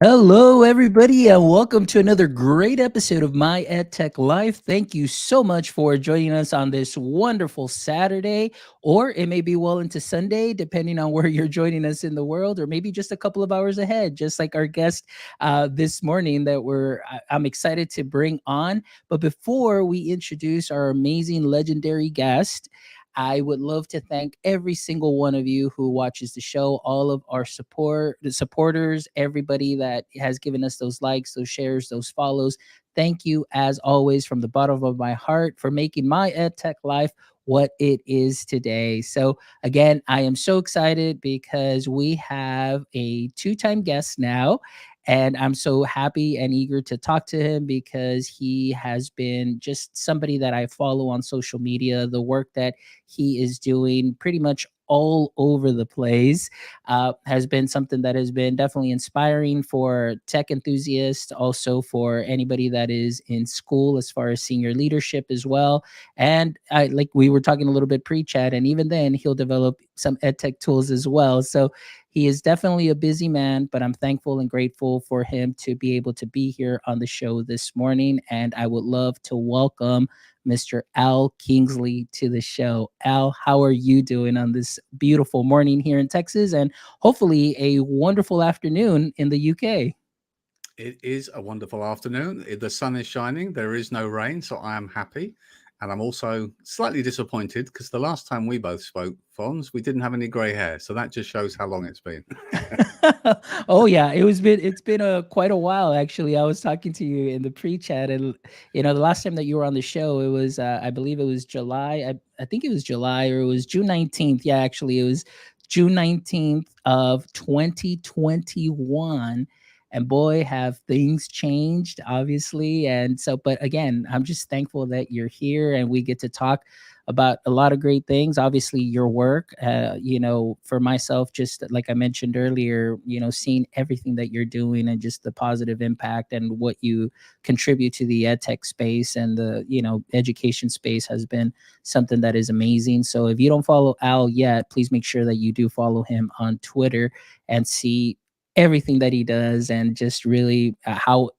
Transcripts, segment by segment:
Hello, everybody, and welcome to another great episode of My EdTech Life. Thank you so much for joining us on this wonderful Saturday, or it may be well into Sunday, depending on where you're joining us in the world, or maybe just a couple of hours ahead, just like our guest this morning that I'm excited to bring on. But before we introduce our amazing, legendary guest, I would love to thank every single one of you who watches the show, all of our the supporters, everybody that has given us those likes, those shares, those follows. Thank you, as always, from the bottom of my heart for making my EdTech life what it is today. So, again, I am so excited because we have a two-time guest now. And I'm so happy and eager to talk to him because he has been just somebody that I follow on social media. The work that he is doing pretty much all over the place has been something that has been definitely inspiring for tech enthusiasts, also for anybody that is in school as far as senior leadership as well. And like we were talking a little bit pre-chat, and even then he'll develop some ed tech tools as well. So he is definitely a busy man, but I'm thankful and grateful for him to be able to be here on the show this morning. And I would love to welcome Mr. Al Kingsley to the show. Al, how are you doing on this beautiful morning here in Texas, and hopefully a wonderful afternoon in the UK? It is a wonderful afternoon. The sun is shining. There is no rain, so I am happy. And I'm also slightly disappointed because the last time we both spoke, Fons, we didn't have any grey hair. So that just shows how long it's been. Oh yeah, it's been a quite a while actually. I was talking to you in the pre-chat, and the last time that you were on the show, it was I believe it was July. I think it was July, or it was June 19th. Yeah, actually it was June 19th of 2021. And boy, have things changed, obviously. And so, but again, I'm just thankful that you're here and we get to talk about a lot of great things. Obviously, your work, for myself, just like I mentioned earlier, seeing everything that you're doing and just the positive impact and what you contribute to the ed tech space and the, education space has been something that is amazing. So if you don't follow Al yet, please make sure that you do follow him on Twitter and see everything that he does, and just really how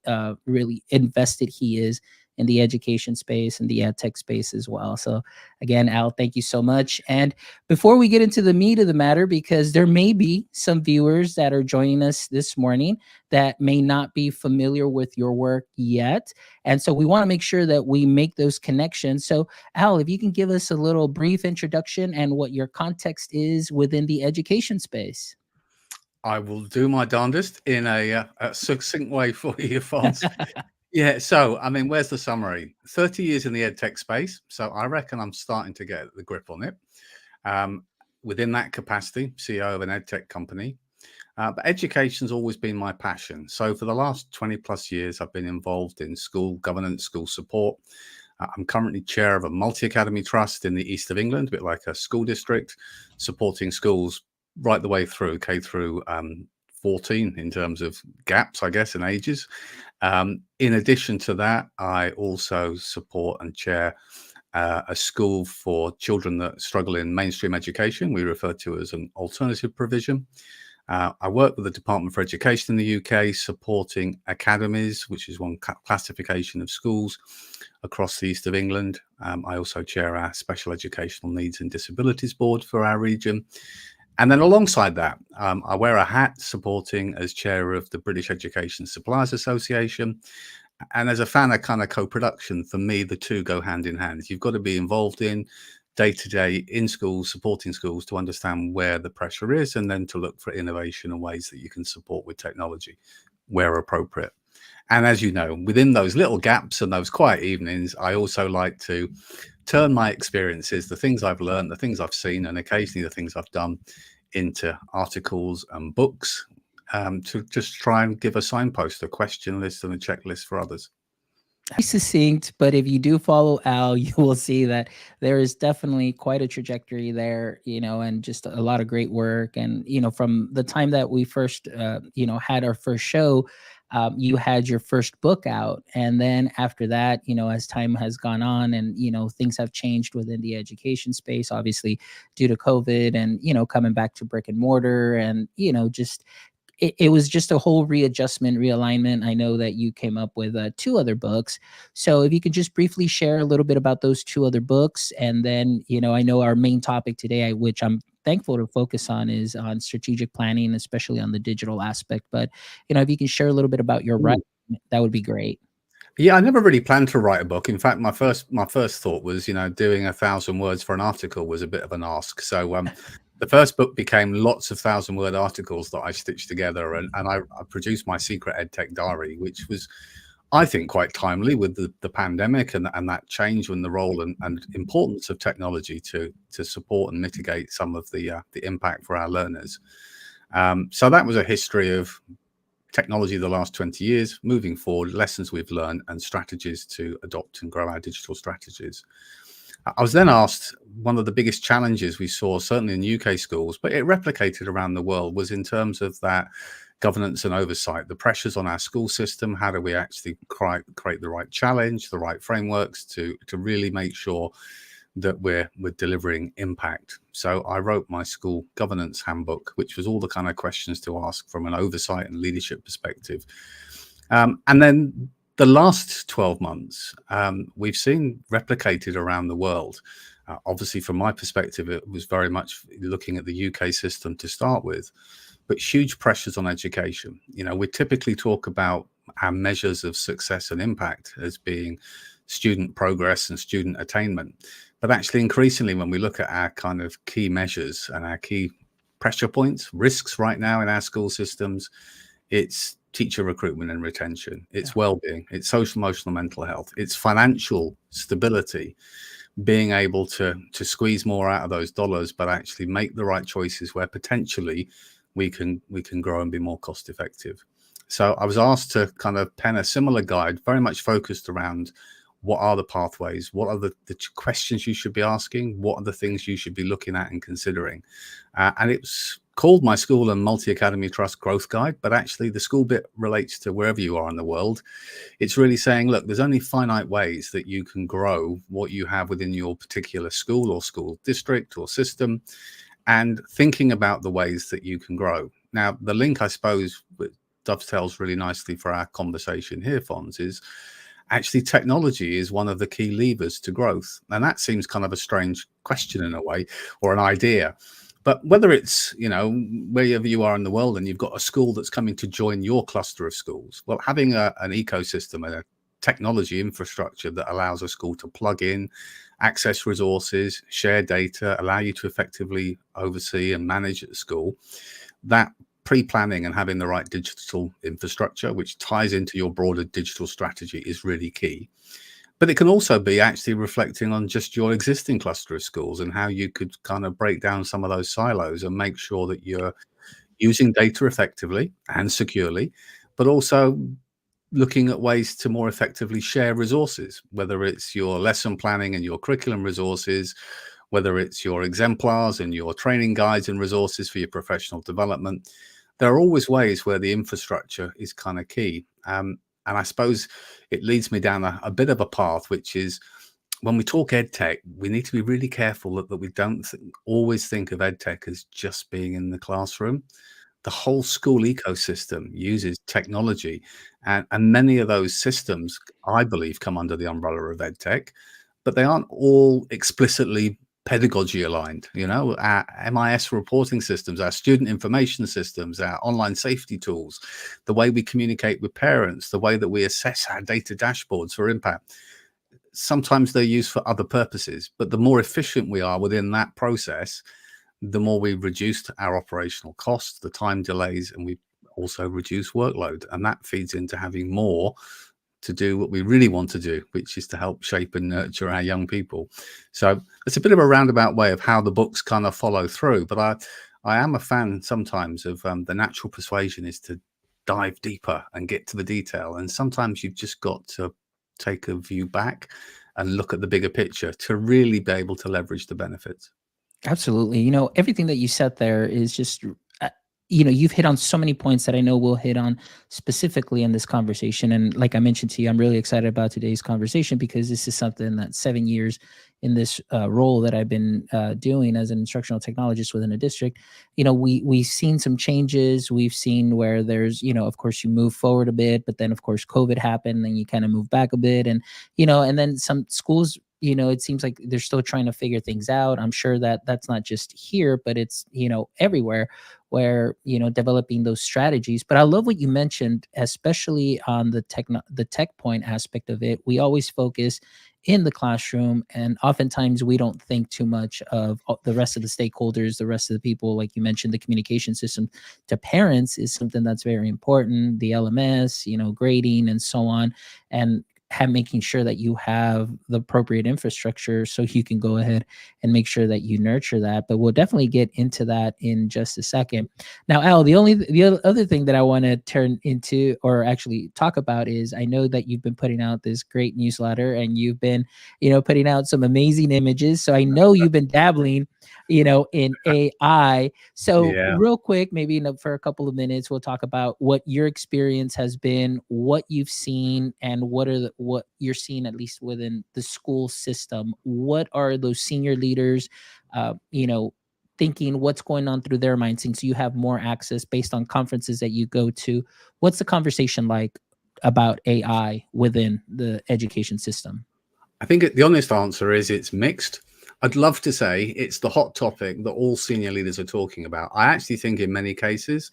really invested he is in the education space and the ed tech space as well. So again, Al, thank you so much. And before we get into the meat of the matter, because there may be some viewers that are joining us this morning that may not be familiar with your work yet. And so we want to make sure that we make those connections. So Al, if you can give us a little brief introduction and what your context is within the education space. I will do my darndest in a succinct way for you, Fons. Yeah, so, I mean, where's the summary? 30 years in the ed tech space. So I reckon I'm starting to get the grip on it. Within that capacity, CEO of an ed tech company. But education's always been my passion. So for the last 20 plus years, I've been involved in school governance, school support. I'm currently chair of a multi-academy trust in the east of England, a bit like a school district, supporting schools right the way through K through 14 in terms of gaps, I guess, in ages. In addition to that, I also support and chair a school for children that struggle in mainstream education. We refer to as an alternative provision. I work with the Department for Education in the UK, supporting academies, which is one classification of schools across the east of England. I also chair our Special Educational Needs and Disabilities Board for our region. And then alongside that, I wear a hat supporting as chair of the British Education Suppliers Association. And as a fan of kind of co-production, for me, the two go hand in hand. You've got to be involved in day-to-day in schools, supporting schools to understand where the pressure is, and then to look for innovation and ways that you can support with technology where appropriate. And as you know, within those little gaps and those quiet evenings, I also like to turn my experiences, the things I've learned, the things I've seen, and occasionally the things I've done, into articles and books, to just try and give a signpost, a question list, and a checklist for others. Succinct, but if you do follow Al, you will see that there is definitely quite a trajectory there, and just a lot of great work. And, from the time that we first, had our first show, you had your first book out. And then after that, as time has gone on and, things have changed within the education space, obviously due to COVID and, coming back to brick and mortar and, just it was just a whole readjustment, realignment. I know that you came up with two other books. So if you could just briefly share a little bit about those two other books. And then, I know our main topic today, which I'm thankful to focus on, is on strategic planning, especially on the digital aspect. But, if you can share a little bit about your writing, that would be great. Yeah, I never really planned to write a book. In fact, my first thought was, doing 1,000 words for an article was a bit of an ask. So the first book became lots of 1,000-word articles that I stitched together, and I produced my secret EdTech diary, which was, I think, quite timely with the pandemic and that change in the role and importance of technology to support and mitigate some of the impact for our learners. So that was a history of technology the last 20 years, moving forward, lessons we've learned, and strategies to adopt and grow our digital strategies. I was then asked, one of the biggest challenges we saw, certainly in UK schools, but it replicated around the world, was in terms of that governance and oversight, the pressures on our school system. How do we actually create the right challenge, the right frameworks to really make sure that we're delivering impact? So I wrote my school governance handbook, which was all the kind of questions to ask from an oversight and leadership perspective. And then the last 12 months, we've seen replicated around the world. Obviously, from my perspective, it was very much looking at the UK system to start with, but huge pressures on education. We typically talk about our measures of success and impact as being student progress and student attainment. But actually, increasingly, when we look at our kind of key measures and our key pressure points, risks right now in our school systems, it's teacher recruitment and retention, it's well-being, it's social, emotional, mental health, it's financial stability, being able to squeeze more out of those dollars, but actually make the right choices where potentially we can grow and be more cost effective. So I was asked to kind of pen a similar guide, very much focused around what are the pathways, what are the questions you should be asking, what are the things you should be looking at and considering. And it's called my School and Multi-Academy Trust Growth Guide, but actually the school bit relates to wherever you are in the world. It's really saying, look, there's only finite ways that you can grow what you have within your particular school or school district or system, and thinking about the ways that you can grow. Now, the link, I suppose, dovetails really nicely for our conversation here, Fons, is actually technology is one of the key levers to growth. And that seems kind of a strange question in a way, or an idea. But whether it's, wherever you are in the world and you've got a school that's coming to join your cluster of schools, well, having an ecosystem and a technology infrastructure that allows a school to plug in, access resources, share data, allow you to effectively oversee and manage at the school, that pre-planning and having the right digital infrastructure, which ties into your broader digital strategy, is really key. But it can also be actually reflecting on just your existing cluster of schools and how you could kind of break down some of those silos and make sure that you're using data effectively and securely, but also looking at ways to more effectively share resources, whether it's your lesson planning and your curriculum resources, whether it's your exemplars and your training guides and resources for your professional development. There are always ways where the infrastructure is kind of key. And I suppose it leads me down a bit of a path, which is, when we talk EdTech, we need to be really careful that we don't always think of EdTech as just being in the classroom. The whole school ecosystem uses technology, and many of those systems, I believe, come under the umbrella of EdTech, but they aren't all explicitly pedagogy aligned. Our MIS reporting systems, our student information systems, our online safety tools, the way we communicate with parents, the way that we assess our data dashboards for impact. Sometimes they're used for other purposes, but the more efficient we are within that process, the more we reduce our operational costs, the time delays, and we also reduce workload. And that feeds into having more to do what we really want to do, which is to help shape and nurture our young people. So it's a bit of a roundabout way of how the books kind of follow through. But I am a fan sometimes of the natural persuasion is to dive deeper and get to the detail. And sometimes you've just got to take a view back and look at the bigger picture to really be able to leverage the benefits. Absolutely. Everything that you said there is just, you've hit on so many points that I know we'll hit on specifically in this conversation. And like I mentioned to you, I'm really excited about today's conversation because this is something that 7 years in this role that I've been doing as an instructional technologist within a district, we've seen some changes. We've seen where there's, of course you move forward a bit, but then of course COVID happened and you kind of move back a bit. And, and then some schools, it seems like they're still trying to figure things out. I'm sure that that's not just here, but it's, everywhere where, developing those strategies. But I love what you mentioned, especially on the tech point aspect of it. We always focus in the classroom, and oftentimes we don't think too much of the rest of the stakeholders, the rest of the people. Like you mentioned, the communication system to parents is something that's very important, the LMS, grading and so on. And making sure that you have the appropriate infrastructure so you can go ahead and make sure that you nurture that. But we'll definitely get into that in just a second. Now, Al, the other thing that I want to turn into, or actually talk about, is I know that you've been putting out this great newsletter and you've been, putting out some amazing images. So I know you've been dabbling, in AI. So Yeah. real quick, maybe for a couple of minutes, we'll talk about what your experience has been, what you've seen, and what you're seeing, at least within the school system. What are those senior leaders, thinking, what's going on through their minds, since you have more access based on conferences that you go to? What's the conversation like about AI within the education system? I think the honest answer is it's mixed. I'd love to say it's the hot topic that all senior leaders are talking about. I actually think in many cases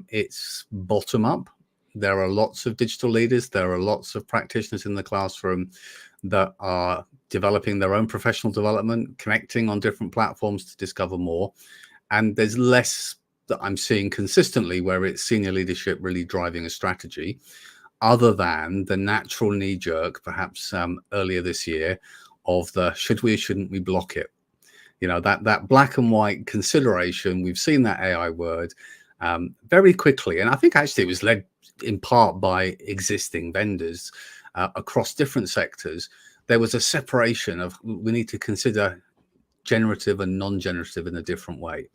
it's bottom up. There are lots of digital leaders. There are lots of practitioners in the classroom that are developing their own professional development, connecting on different platforms to discover more. And there's less that I'm seeing consistently where it's senior leadership really driving a strategy, other than the natural knee jerk, perhaps earlier this year, of the should we or shouldn't we block it? That black and white consideration. We've seen that AI word very quickly. And I think actually it was led in part by existing vendors across different sectors. There was a separation of, we need to consider generative and non-generative in a different way.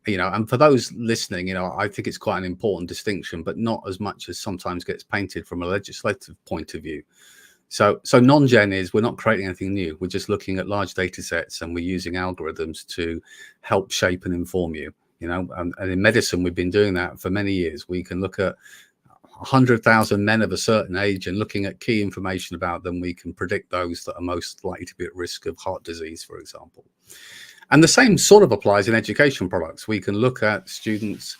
And for those listening, I think it's quite an important distinction, but not as much as sometimes gets painted from a legislative point of view. So non-gen is, we're not creating anything new. We're just looking at large data sets and we're using algorithms to help shape and inform you. And in medicine, we've been doing that for many years. We can look at 100,000 men of a certain age, and looking at key information about them, we can predict those that are most likely to be at risk of heart disease, for example. And the same sort of applies in education products. We can look at students'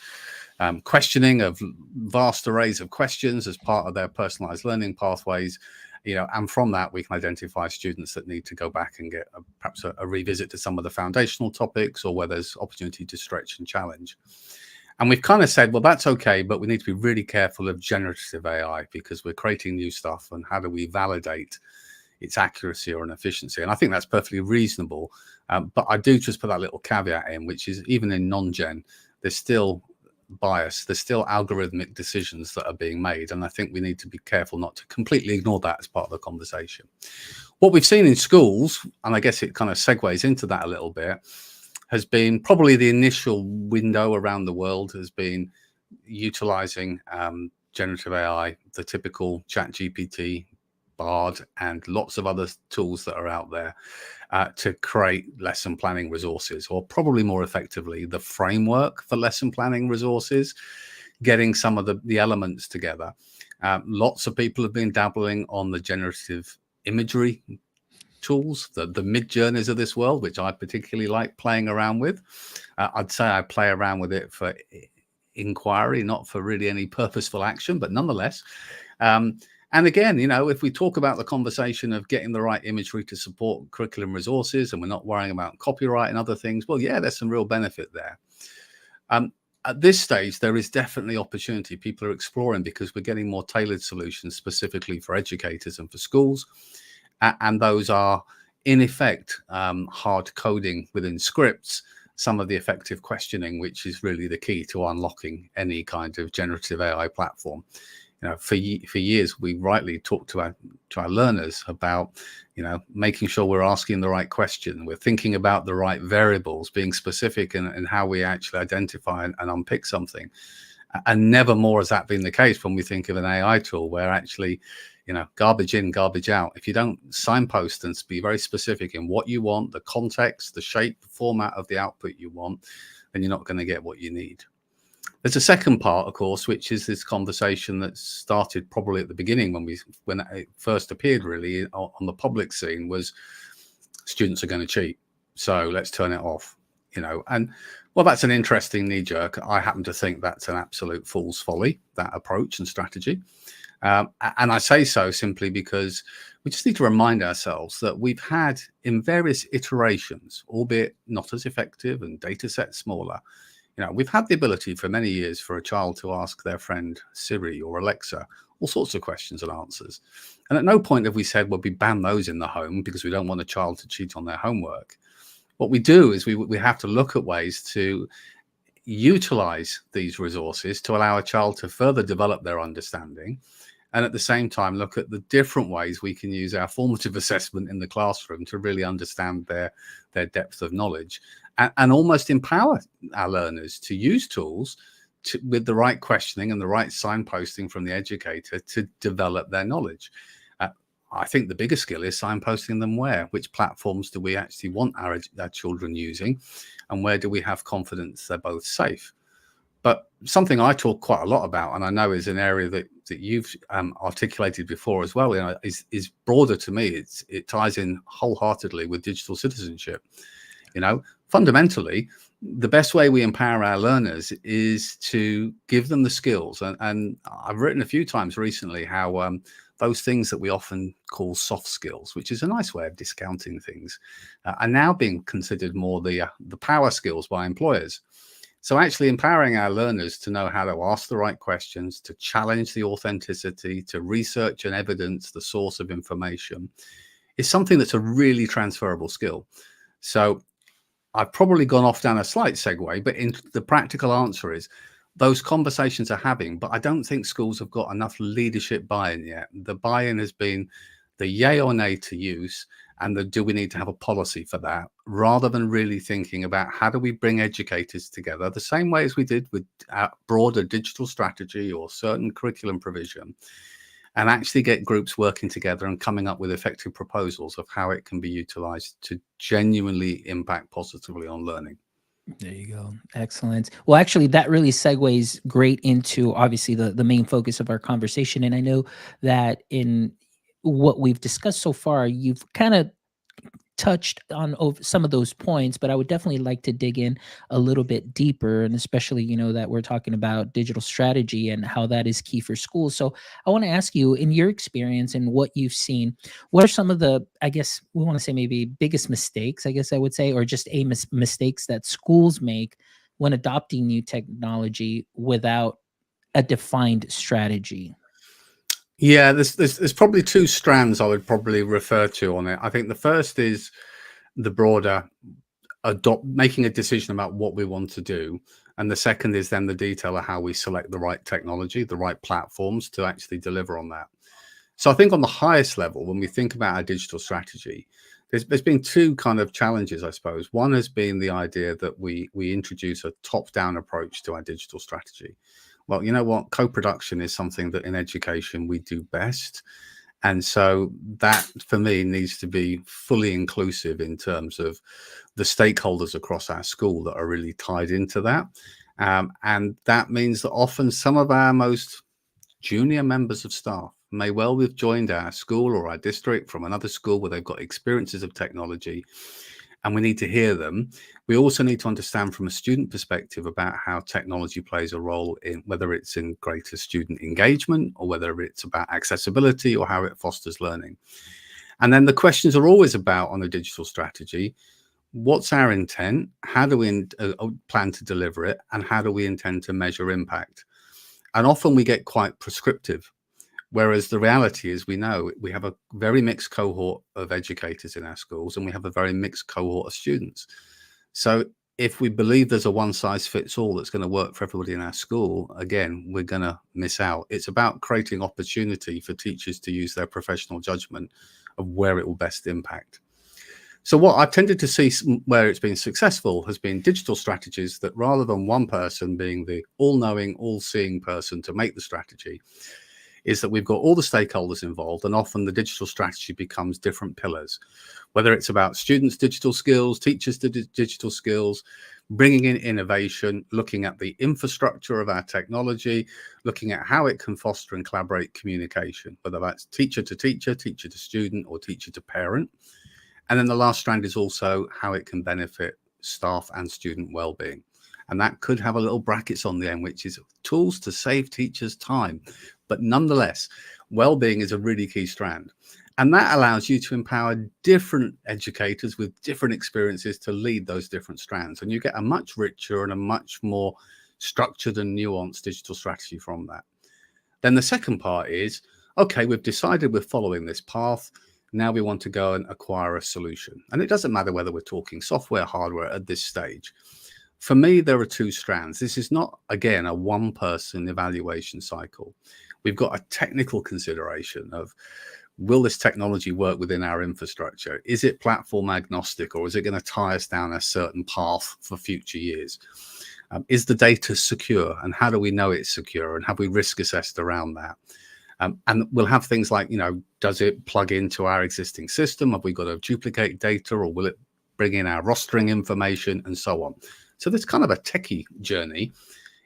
questioning of vast arrays of questions as part of their personalized learning pathways, and from that we can identify students that need to go back and get perhaps a revisit to some of the foundational topics, or where there's opportunity to stretch and challenge. And we've kind of said, well, that's okay, but we need to be really careful of generative AI because we're creating new stuff, and how do we validate its accuracy or an efficiency? And I think that's perfectly reasonable. But I do just put that little caveat in, which is even in non-gen, there's still bias, there's still algorithmic decisions that are being made. And I think we need to be careful not to completely ignore that as part of the conversation. What we've seen in schools, and I guess it kind of segues into that a little bit, has been probably the initial window around the world has been utilizing generative AI, the typical ChatGPT, Bard, and lots of other tools that are out there to create lesson planning resources, or probably more effectively, the framework for lesson planning resources, getting some of the elements together. Lots of people have been dabbling on the generative imagery tools, the mid-journeys of this world, which I particularly like playing around with. I'd say I play around with it for inquiry, not for really any purposeful action, but nonetheless. And again, if we talk about the conversation of getting the right imagery to support curriculum resources, and we're not worrying about copyright and other things, well, yeah, there's some real benefit there. At this stage, there is definitely opportunity people are exploring, because we're getting more tailored solutions specifically for educators and for schools. And those are, in effect, hard coding within scripts, some of the effective questioning, which is really the key to unlocking any kind of generative AI platform. For years we rightly talk to our learners about, making sure we're asking the right question, we're thinking about the right variables, being specific in how we actually identify and unpick something. And never more has that been the case when we think of an AI tool, where actually, garbage in, garbage out. If you don't signpost and be very specific in what you want, the context, the shape, the format of the output you want, then you're not going to get what you need. There's a second part, of course, which is this conversation that started probably at the beginning when it first appeared really on the public scene, was students are going to cheat, so let's turn it off. And well, that's an interesting knee jerk. I happen to think that's an absolute fool's folly, that approach and strategy. And I say so simply because we just need to remind ourselves that we've had, in various iterations, albeit not as effective and data sets smaller, we've had the ability for many years for a child to ask their friend Siri or Alexa all sorts of questions and answers. And at no point have we said, well, we ban those in the home because we don't want a child to cheat on their homework. What we do is we have to look at ways to utilize these resources to allow a child to further develop their understanding, and at the same time look at the different ways we can use our formative assessment in the classroom to really understand their depth of knowledge, and almost empower our learners to use tools with the right questioning and the right signposting from the educator to develop their knowledge. I think the biggest skill is signposting them which platforms do we actually want our children using, and where do we have confidence they're both safe. But something I talk quite a lot about, and I know is an area that you've articulated before as well, is broader to me. It ties in wholeheartedly with digital citizenship. Fundamentally, the best way we empower our learners is to give them the skills. And I've written a few times recently how those things that we often call soft skills, which is a nice way of discounting things, are now being considered more the power skills by employers. So actually empowering our learners to know how to ask the right questions, to challenge the authenticity, to research and evidence the source of information, is something that's a really transferable skill. So I've probably gone off down a slight segue, but the practical answer is those conversations are having, but I don't think schools have got enough leadership buy-in yet. The buy-in has been the yay or nay to use, and do we need to have a policy for that, rather than really thinking about how do we bring educators together the same way as we did with our broader digital strategy or certain curriculum provision, and actually get groups working together and coming up with effective proposals of how it can be utilized to genuinely impact positively on learning. There you go. Excellent. Well, actually, that really segues great into obviously the main focus of our conversation. And I know that in what we've discussed so far, you've kind of touched on some of those points, but I would definitely like to dig in a little bit deeper, and especially, that we're talking about digital strategy and how that is key for schools. So I want to ask you, in your experience and what you've seen, what are some of the, I guess we want to say maybe biggest mistakes, I guess I would say, or just mistakes that schools make when adopting new technology without a defined strategy? Yeah, there's probably two strands I would probably refer to on it. I think the first is the broader making a decision about what we want to do, and the second is then the detail of how we select the right technology, the right platforms to actually deliver on that. So I think on the highest level, when we think about our digital strategy, there's been two kind of challenges, I suppose. One has been the idea that we introduce a top-down approach to our digital strategy. Well, you know what? Co-production is something that in education we do best. And so that, for me, needs to be fully inclusive in terms of the stakeholders across our school that are really tied into that. And that means that often some of our most junior members of staff may well have joined our school or our district from another school where they've got experiences of technology, and we need to hear them. We also need to understand from a student perspective about how technology plays a role in whether it's in greater student engagement or whether it's about accessibility or how it fosters learning. And then the questions are always about, on a digital strategy, what's our intent? How do we plan to deliver it? And how do we intend to measure impact? And often we get quite prescriptive, whereas the reality is we know we have a very mixed cohort of educators in our schools, and we have a very mixed cohort of students. So if we believe there's a one size fits all that's going to work for everybody in our school, again, we're going to miss out. It's about creating opportunity for teachers to use their professional judgment of where it will best impact. So what I've tended to see where it's been successful has been digital strategies that, rather than one person being the all-knowing, all-seeing person to make the strategy, is that we've got all the stakeholders involved, and often the digital strategy becomes different pillars, whether it's about students' digital skills, teachers' digital skills, bringing in innovation, looking at the infrastructure of our technology, looking at how it can foster and collaborate communication, whether that's teacher to teacher, teacher to student, or teacher to parent. And then the last strand is also how it can benefit staff and student well-being. And that could have a little brackets on the end, which is tools to save teachers time. But nonetheless, well-being is a really key strand. And that allows you to empower different educators with different experiences to lead those different strands. And you get a much richer and a much more structured and nuanced digital strategy from that. Then the second part is, okay, we've decided we're following this path. Now we want to go and acquire a solution. And it doesn't matter whether we're talking software, hardware at this stage. For me, there are two strands. This is not, again, a one-person evaluation cycle. We've got a technical consideration of, will this technology work within our infrastructure? Is it platform agnostic, or is it going to tie us down a certain path for future years? Is the data secure, and how do we know it's secure, and have we risk assessed around that? And we'll have things like, does it plug into our existing system? Have we got to duplicate data, or will it bring in our rostering information, and so on? So there's kind of a techie journey.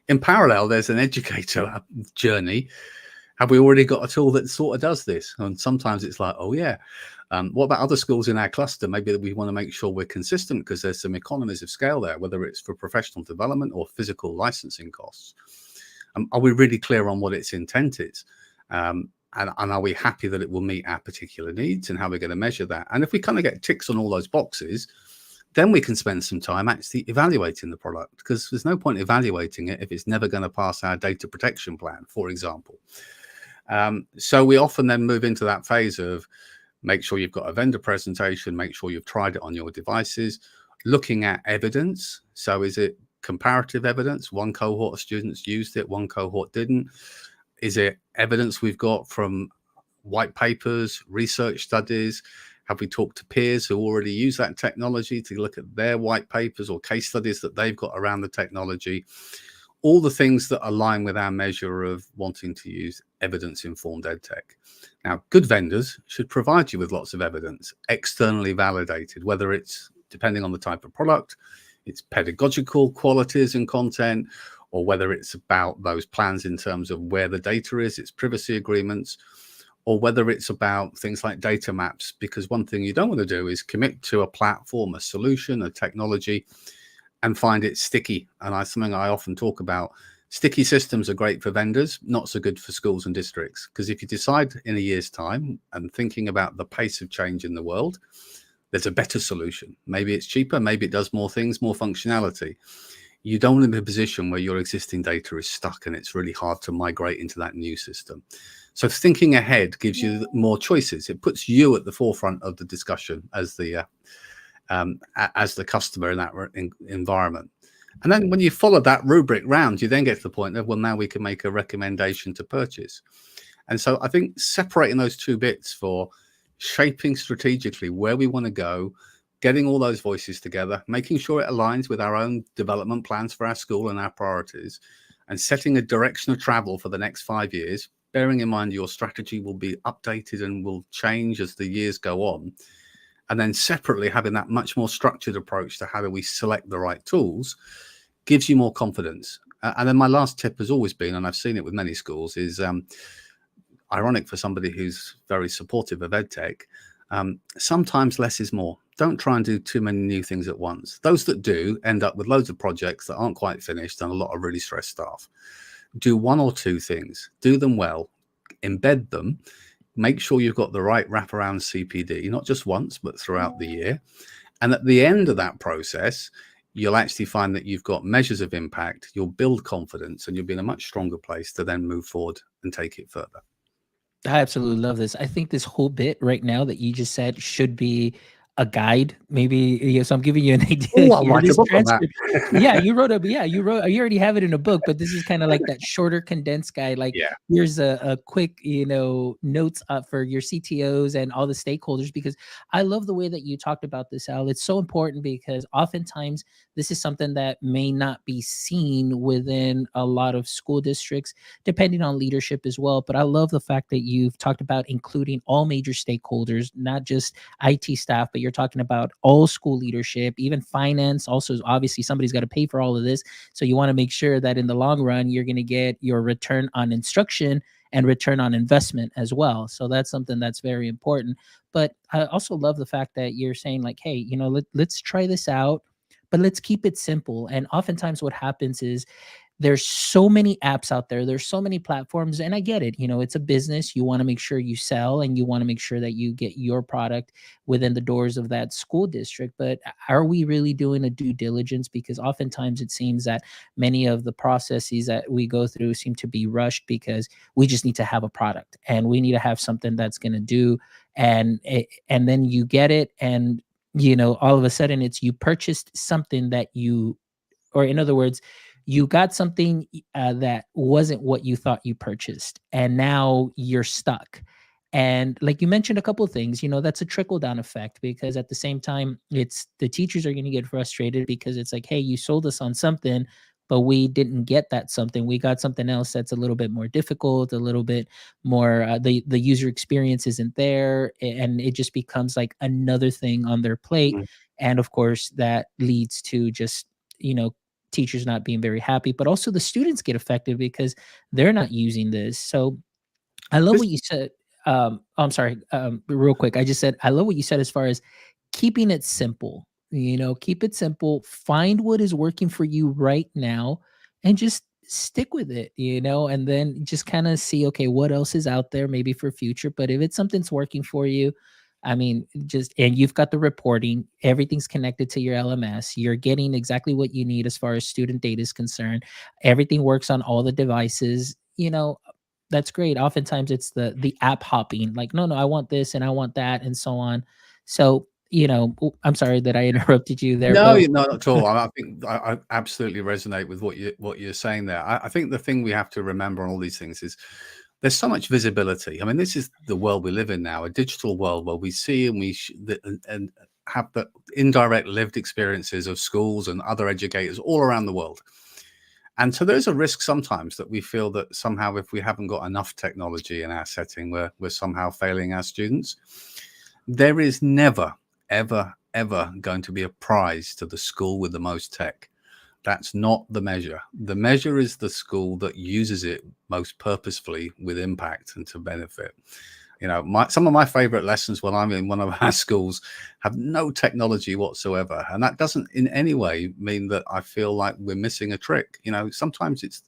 In parallel, there's an educator journey. Have we already got a tool that sort of does this? And sometimes it's like, oh yeah, what about other schools in our cluster? Maybe that we want to make sure we're consistent because there's some economies of scale there, whether it's for professional development or physical licensing costs. Are we really clear on what its intent is? And are we happy that it will meet our particular needs, and how we're going to measure that? And if we kind of get ticks on all those boxes, then we can spend some time actually evaluating the product, because there's no point evaluating it if it's never going to pass our data protection plan, for example. So we often then move into that phase of make sure you've got a vendor presentation, make sure you've tried it on your devices, looking at evidence. So is it comparative evidence? One cohort of students used it, one cohort didn't. Is it evidence we've got from white papers, research studies? Have we talked to peers who already use that technology to look at their white papers or case studies that they've got around the technology? All the things that align with our measure of wanting to use evidence-informed edtech. Now, good vendors should provide you with lots of evidence, externally validated, whether it's, depending on the type of product, it's pedagogical qualities and content, or whether it's about those plans in terms of where the data is, its privacy agreements, or whether it's about things like data maps, because one thing you don't want to do is commit to a platform, a solution, a technology, and find it sticky. And something I often talk about, sticky systems are great for vendors, not so good for schools and districts. Because if you decide in a year's time and thinking about the pace of change in the world, there's a better solution. Maybe it's cheaper, maybe it does more things, more functionality. You don't want to be in a position where your existing data is stuck and it's really hard to migrate into that new system. So thinking ahead gives you more choices. It puts you at the forefront of the discussion as the customer in that environment. And then when you follow that rubric round, you then get to the point of, well, now we can make a recommendation to purchase. And so I think separating those two bits for shaping strategically where we want to go, getting all those voices together, making sure it aligns with our own development plans for our school and our priorities, and setting a direction of travel for the next 5 years, bearing in mind your strategy will be updated and will change as the years go on. And then separately having that much more structured approach to how do we select the right tools gives you more confidence. And then my last tip has always been, and I've seen it with many schools, is ironic for somebody who's very supportive of EdTech, sometimes less is more. Don't try and do too many new things at once. Those that do end up with loads of projects that aren't quite finished and a lot of really stressed staff. Do one or two things, do them well, embed them, make sure you've got the right wraparound CPD, not just once, but throughout the year. And at the end of that process, you'll actually find that you've got measures of impact, you'll build confidence, and you'll be in a much stronger place to then move forward and take it further. I absolutely love this. I think this whole bit right now that you just said should be a guide, maybe. So I'm giving you an idea Oh, I'll here. write a This book on that. transcript, you already have it in a book, but this is kind of like that shorter condensed guide. Like, Yeah. here's a quick, notes for your CTOs and all the stakeholders, because I love the way that you talked about this, Al. It's so important because oftentimes this is something that may not be seen within a lot of school districts, depending on leadership as well. But I love the fact that you've talked about including all major stakeholders, not just IT staff, but you're talking about all school leadership, even finance. Also, obviously, somebody's got to pay for all of this. So you want to make sure that in the long run, you're going to get your return on instruction and return on investment as well. So that's something that's very important. But I also love the fact that you're saying, like, hey, let's try this out, but let's keep it simple. And oftentimes what happens is there's so many apps out there, there's so many platforms, and I get it. It's a business. You want to make sure you sell, and you want to make sure that you get your product within the doors of that school district. But are we really doing a due diligence? Because oftentimes it seems that many of the processes that we go through seem to be rushed, because we just need to have a product and we need to have something that's going to do. And then you get it, and all of a sudden it's, you purchased something that you, or in other words, you got something that wasn't what you thought you purchased, and now you're stuck. And like you mentioned a couple of things, that's a trickle down effect, because at the same time, it's the teachers are going to get frustrated, because it's like, hey, you sold us on something, but we didn't get that something. We got something else that's a little bit more difficult, a little bit more, the user experience isn't there, and it just becomes like another thing on their plate. Mm. And of course, that leads to just, you know, teachers not being very happy, but also the students get affected because they're not using this. So I love This what you said. I'm sorry, real quick. I just said, I love what you said as far as keeping it simple. Keep it simple. Find what is working for you right now and just stick with it, and then just kind of see, okay, what else is out there maybe for future. But if it's something's working for you, I mean, and you've got the reporting, everything's connected to your LMS. You're getting exactly what you need as far as student data is concerned. Everything works on all the devices. That's great. Oftentimes it's the app hopping, like, no, no, I want this and I want that and so on. So, I'm sorry that I interrupted you there, No, but you're not at all. I think I absolutely resonate with what you're saying there. I think the thing we have to remember on all these things is there's so much visibility. I mean, this is the world we live in now, a digital world where we see and and have the indirect lived experiences of schools and other educators all around the world. And so there's a risk sometimes that we feel that somehow if we haven't got enough technology in our setting, we're somehow failing our students. There is never, ever, ever going to be a prize to the school with the most tech. That's not the measure. The measure is the school that uses it most purposefully with impact and to benefit. Some of my favorite lessons when I'm in one of our schools have no technology whatsoever. And that doesn't in any way mean that I feel like we're missing a trick. Sometimes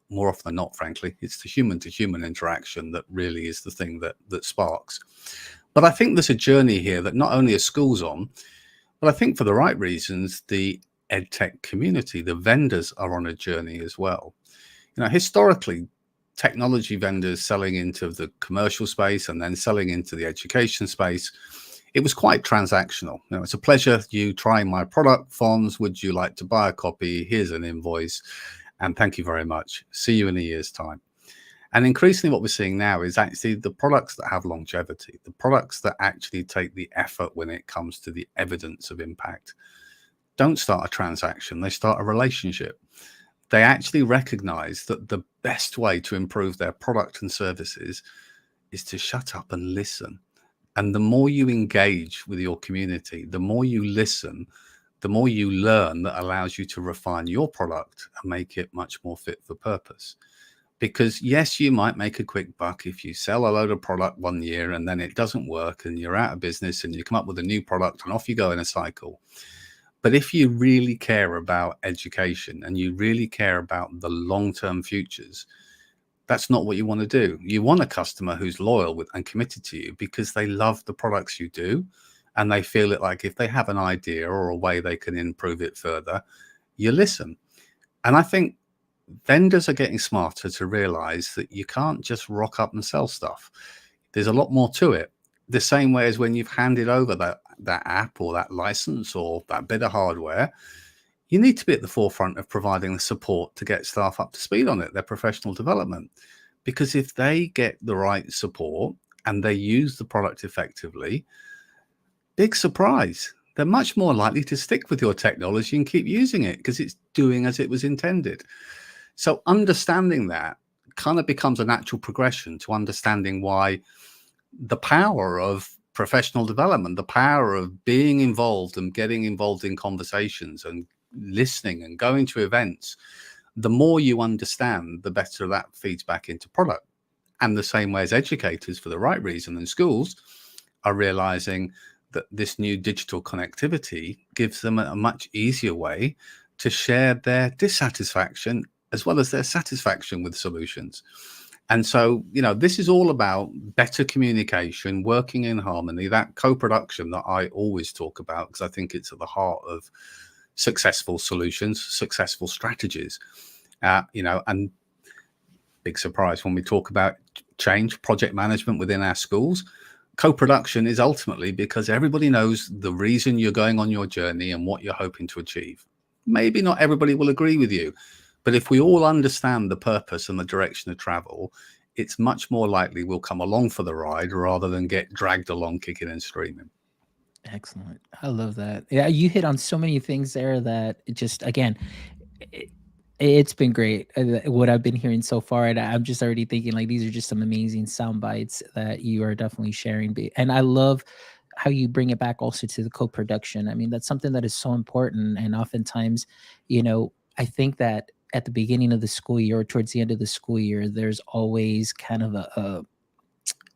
more often than not, frankly, it's the human to human interaction that really is the thing that sparks. But I think there's a journey here that not only are schools on, but I think for the right reasons, the EdTech community, the vendors are on a journey as well. Historically, technology vendors selling into the commercial space and then selling into the education space, it was quite transactional. It's a pleasure you trying my product, Fonz. Would you like to buy a copy? Here's an invoice. And thank you very much. See you in a year's time. And increasingly what we're seeing now is actually the products that have longevity, the products that actually take the effort when it comes to the evidence of impact, don't start a transaction, they start a relationship. They actually recognize that the best way to improve their product and services is to shut up and listen. And the more you engage with your community, the more you listen, the more you learn that allows you to refine your product and make it much more fit for purpose. Because yes, you might make a quick buck if you sell a load of product one year and then it doesn't work and you're out of business and you come up with a new product and off you go in a cycle. But if you really care about education and you really care about the long-term futures, that's not what you want to do. You want a customer who's loyal and committed to you because they love the products you do. And they feel it like if they have an idea or a way they can improve it further, you listen. And I think vendors are getting smarter to realize that you can't just rock up and sell stuff. There's a lot more to it. The same way as when you've handed over that that app or that license or that bit of hardware, you need to be at the forefront of providing the support to get staff up to speed on it, their professional development. Because if they get the right support and they use the product effectively, big surprise, they're much more likely to stick with your technology and keep using it because it's doing as it was intended. So understanding that kind of becomes a natural progression to understanding why the power of professional development, the power of being involved and getting involved in conversations and listening and going to events, the more you understand, the better that feeds back into product. And the same way as educators, for the right reason, and schools are realizing that this new digital connectivity gives them a much easier way to share their dissatisfaction as well as their satisfaction with solutions. And so, this is all about better communication, working in harmony, that co-production that I always talk about, because I think it's at the heart of successful solutions, successful strategies. And big surprise when we talk about change, project management within our schools, co-production is ultimately because everybody knows the reason you're going on your journey and what you're hoping to achieve. Maybe not everybody will agree with you, but if we all understand the purpose and the direction of travel, it's much more likely we'll come along for the ride rather than get dragged along kicking and screaming. Excellent. I love that. Yeah, you hit on so many things there that it just, again, it, it's been great what I've been hearing so far, and I'm just already thinking like these are just some amazing sound bites that you are definitely sharing. And I love how you bring it back also to the co-production. I mean, that's something that is so important, and oftentimes, I think that at the beginning of the school year or towards the end of the school year, there's always kind of a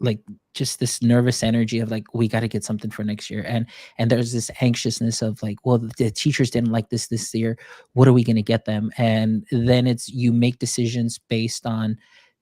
like just this nervous energy of like we got to get something for next year, and there's this anxiousness of like, well, the teachers didn't like this year, what are we going to get them? And then it's you make decisions based on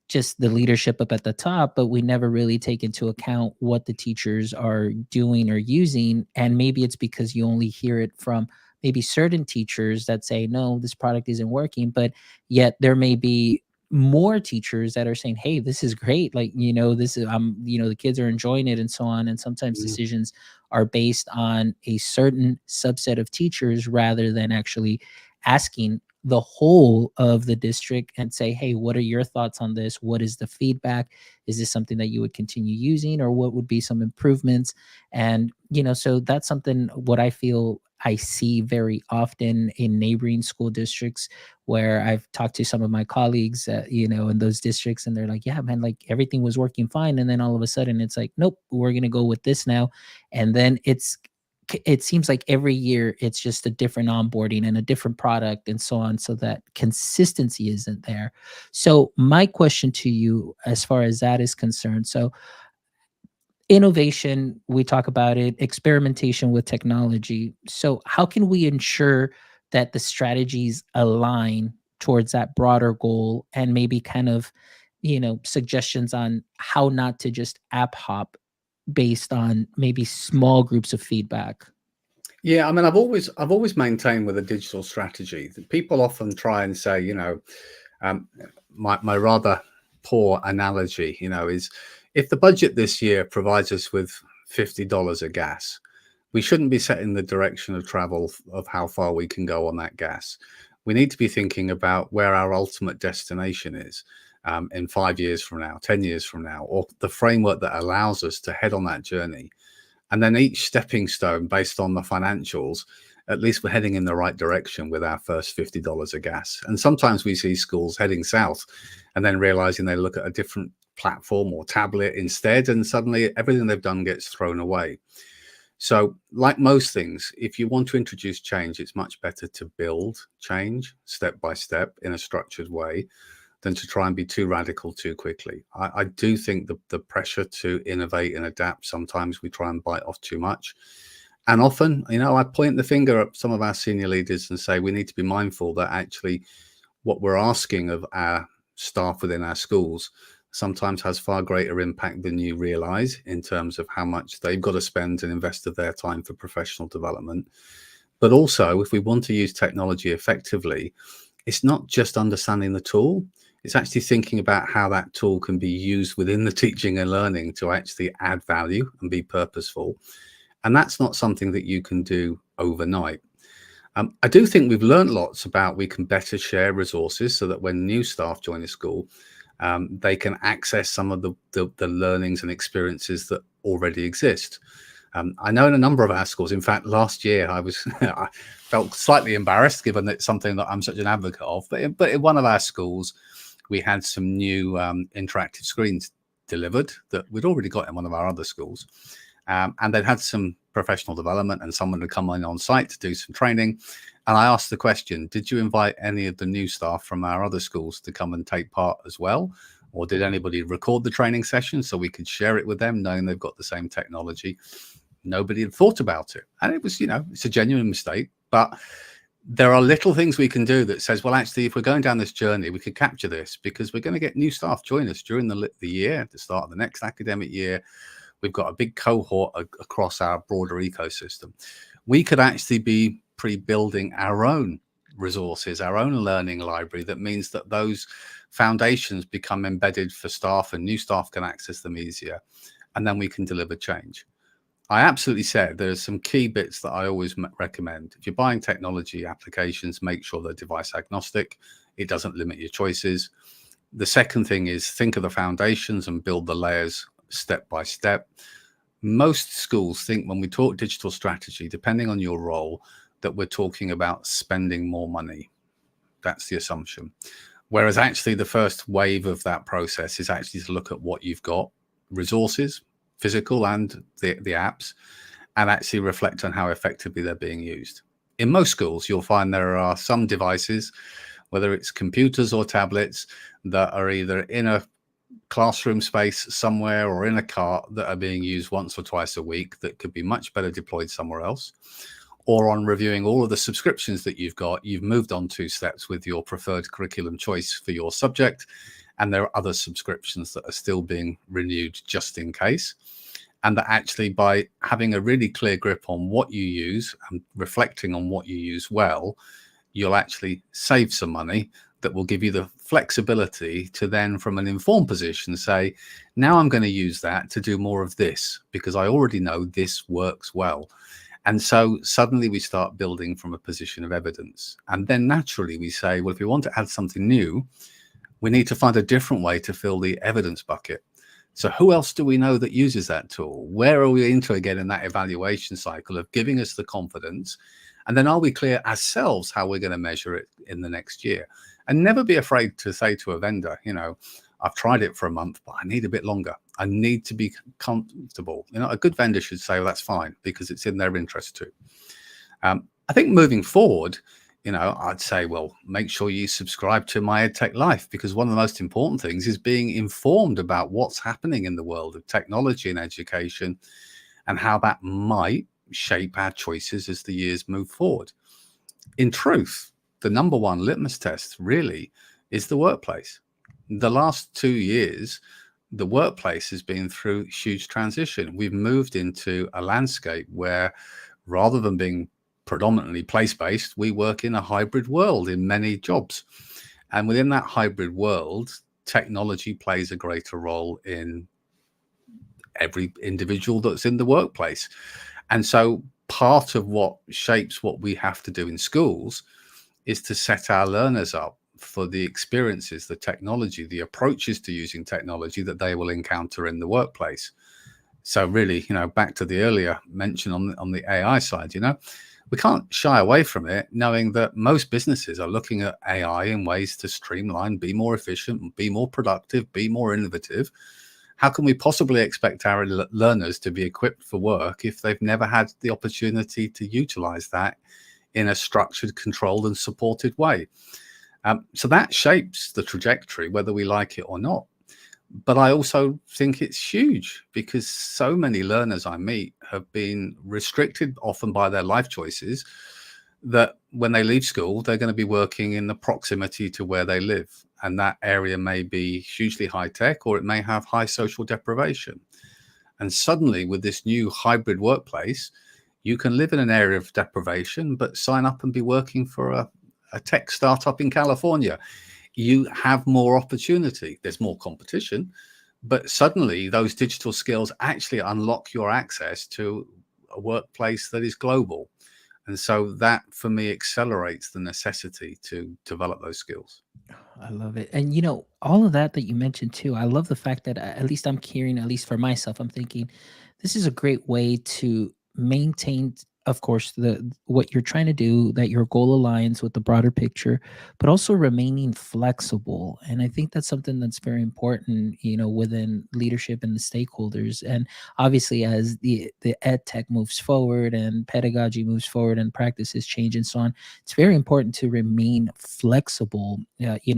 just the leadership up at the top, but we never really take into account what the teachers are doing or using. And maybe it's because you only hear it from maybe certain teachers that say, no, this product isn't working, but yet there may be more teachers that are saying, hey, this is great. Like, this is, the kids are enjoying it and so on. And sometimes Mm. decisions are based on a certain subset of teachers rather than actually asking the whole of the district and say, hey, what are your thoughts on this? What is the feedback? Is this something that you would continue using, or what would be some improvements? And, so that's something what I feel I see very often in neighboring school districts, where I've talked to some of my colleagues, in those districts, and they're like, yeah, man, like everything was working fine. And then all of a sudden it's like, nope, we're going to go with this now. And then it seems like every year it's just a different onboarding and a different product and so on, so that consistency isn't there. So my question to you as far as that is concerned, so innovation, we talk about it, experimentation with technology. So how can we ensure that the strategies align towards that broader goal, and maybe kind of, suggestions on how not to just app hop based on maybe small groups of feedback? Yeah, I mean, I've always maintained with a digital strategy that people often try and say, um, my rather poor analogy, is if the budget this year provides us with $50 of gas, we shouldn't be setting the direction of travel of how far we can go on that gas. We need to be thinking about where our ultimate destination is in 5 years from now, 10 years from now, or the framework that allows us to head on that journey. And then each stepping stone based on the financials, at least we're heading in the right direction with our first $50 of gas. And sometimes we see schools heading south and then realizing they look at a different platform or tablet instead, and suddenly everything they've done gets thrown away. So, like most things, if you want to introduce change, it's much better to build change step by step in a structured way than to try and be too radical too quickly. I do think the pressure to innovate and adapt, sometimes we try and bite off too much. And often, I point the finger at some of our senior leaders and say we need to be mindful that actually what we're asking of our staff within our schools sometimes has far greater impact than you realize in terms of how much they've got to spend and invest of their time for professional development. But also, if we want to use technology effectively, it's not just understanding the tool, it's actually thinking about how that tool can be used within the teaching and learning to actually add value and be purposeful. And that's not something that you can do overnight. I do think we've learned lots about we can better share resources so that when new staff join the school, they can access some of the learnings and experiences that already exist. I know in a number of our schools, in fact, last year I felt slightly embarrassed given that it's something that I'm such an advocate of, but in one of our schools, we had some new interactive screens delivered that we'd already got in one of our other schools. And they'd had some professional development and someone had come on site to do some training. And I asked the question, did you invite any of the new staff from our other schools to come and take part as well? Or did anybody record the training session so we could share it with them, knowing they've got the same technology? Nobody had thought about it. And it was, it's a genuine mistake. But there are little things we can do that says, well, actually, if we're going down this journey, we could capture this because we're going to get new staff join us during the year, at the start of the next academic year. We've got a big cohort across our broader ecosystem. We could actually be pre-building our own resources, our own learning library. That means that those foundations become embedded for staff and new staff can access them easier. And then we can deliver change. I absolutely said there's some key bits that I always recommend. If you're buying technology applications, make sure they're device agnostic. It doesn't limit your choices. The second thing is think of the foundations and build the layers step by step. Most schools think when we talk digital strategy, depending on your role, that we're talking about spending more money. That's the assumption. Whereas actually the first wave of that process is actually to look at what you've got, resources, physical and the apps, and actually reflect on how effectively they're being used. In most schools, you'll find there are some devices, whether it's computers or tablets, that are either in a classroom space somewhere or in a cart that are being used once or twice a week that could be much better deployed somewhere else. Or on reviewing all of the subscriptions that you've got, you've moved on 2 steps with your preferred curriculum choice for your subject, and there are other subscriptions that are still being renewed just in case. And that actually by having a really clear grip on what you use and reflecting on what you use well, you'll actually save some money that will give you the flexibility to then from an informed position say, now I'm going to use that to do more of this because I already know this works well. And so suddenly we start building from a position of evidence. And then naturally we say, well, if we want to add something new, we need to find a different way to fill the evidence bucket. So who else do we know that uses that tool? Where are we into again in that evaluation cycle of giving us the confidence? And then are we clear ourselves how we're going to measure it in the next year? And never be afraid to say to a vendor, I've tried it for a month, but I need a bit longer. I need to be comfortable. A good vendor should say, well, that's fine, because it's in their interest too. I think moving forward, I'd say, well, make sure you subscribe to My EdTech Life, because one of the most important things is being informed about what's happening in the world of technology and education and how that might shape our choices as the years move forward. In truth, the number one litmus test really is the workplace. The last 2 years, the workplace has been through huge transition. We've moved into a landscape where rather than being predominantly place-based, we work in a hybrid world in many jobs. And within that hybrid world, technology plays a greater role in every individual that's in the workplace. And so part of what shapes what we have to do in schools is to set our learners up for the experiences, the technology, the approaches to using technology that they will encounter in the workplace. So really, back to the earlier mention on the AI side, we can't shy away from it, knowing that most businesses are looking at AI in ways to streamline, be more efficient, be more productive, be more innovative. How can we possibly expect our learners to be equipped for work if they've never had the opportunity to utilize that in a structured, controlled and supported way? So that shapes the trajectory, whether we like it or not. But I also think it's huge because so many learners I meet have been restricted often by their life choices that when they leave school, they're going to be working in the proximity to where they live. And that area may be hugely high tech, or it may have high social deprivation. And suddenly with this new hybrid workplace, you can live in an area of deprivation, but sign up and be working for a tech startup in California. You have more opportunity. There's more competition, but suddenly those digital skills actually unlock your access to a workplace that is global. And so that for me accelerates the necessity to develop those skills. I love it. And all of that you mentioned too. I love the fact that at least I'm hearing, at least for myself, I'm thinking this is a great way to maintain, of course, the what you're trying to do, that your goal aligns with the broader picture, but also remaining flexible. And I think that's something that's very important, within leadership and the stakeholders. And obviously, as the ed tech moves forward and pedagogy moves forward and practices change and so on, it's very important to remain flexible,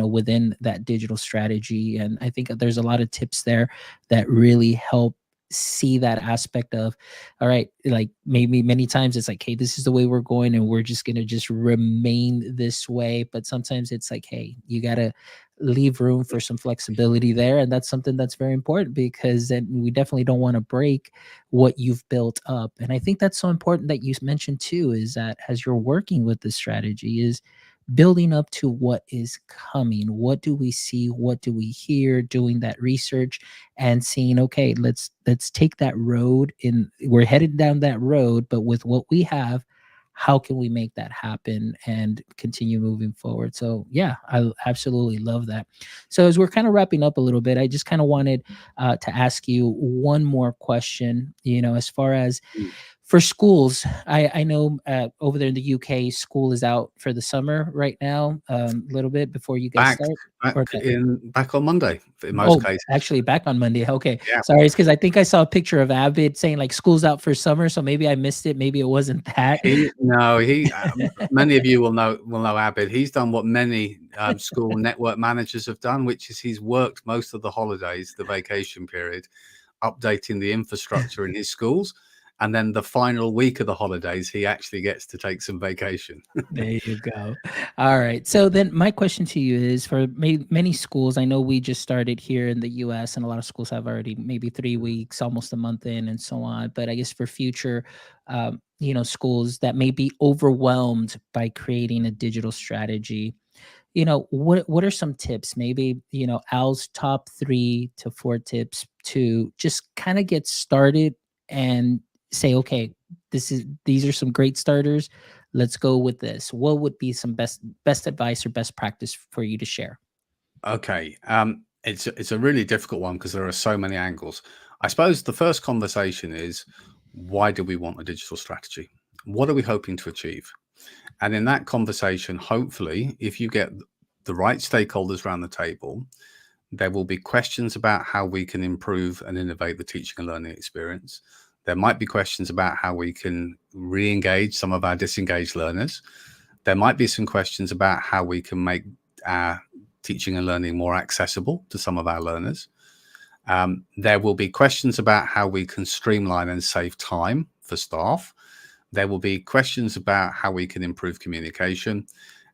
within that digital strategy. And I think that there's a lot of tips there that really help see that aspect of, all right, like maybe many times it's like, hey, this is the way we're going and we're just going to just remain this way. But sometimes it's like, hey, you got to leave room for some flexibility there. And that's something that's very important, because then we definitely don't want to break what you've built up. And I think that's so important that you mentioned too, is that as you're working with this strategy, is building up to what is coming. What do we see? What do we hear? Doing that research and seeing, okay, let's take that road, in we're headed down that road, but with what we have, how can we make that happen and continue moving forward? So yeah, I absolutely love that. So as we're kind of wrapping up a little bit, I just kind of wanted to ask you one more question, as far as Mm. for schools. I know over there in the UK, school is out for the summer right now, a little bit before you guys Back start. Or back on Monday in most oh, cases. actually back on Monday. Okay. Yeah. Sorry, it's because I think I saw a picture of Abbott saying like school's out for summer, so maybe I missed it. Maybe it wasn't that. He no, he many of you will know Abid. He's done what many school network managers have done, which is he's worked most of the holidays, the vacation period, updating the infrastructure in his schools. And then the final week of the holidays, he actually gets to take some vacation. There you go. All right. So then my question to you is, for many schools, I know we just started here in the US and a lot of schools have already maybe 3 weeks, almost a month in and so on. But I guess for future, schools that may be overwhelmed by creating a digital strategy, what are some tips? Maybe, Al's top 3 to 4 tips to just kind of get started and say, okay, these are some great starters. Let's go with this. What would be some best advice or best practice for you to share? Okay. It's a really difficult one because there are so many angles. I suppose the first conversation is, why do we want a digital strategy? What are we hoping to achieve? And in that conversation, hopefully, if you get the right stakeholders around the table, there will be questions about how we can improve and innovate the teaching and learning experience. There might be questions about how we can re-engage some of our disengaged learners. There might be some questions about how we can make our teaching and learning more accessible to some of our learners. There will be questions about how we can streamline and save time for staff. There will be questions about how we can improve communication.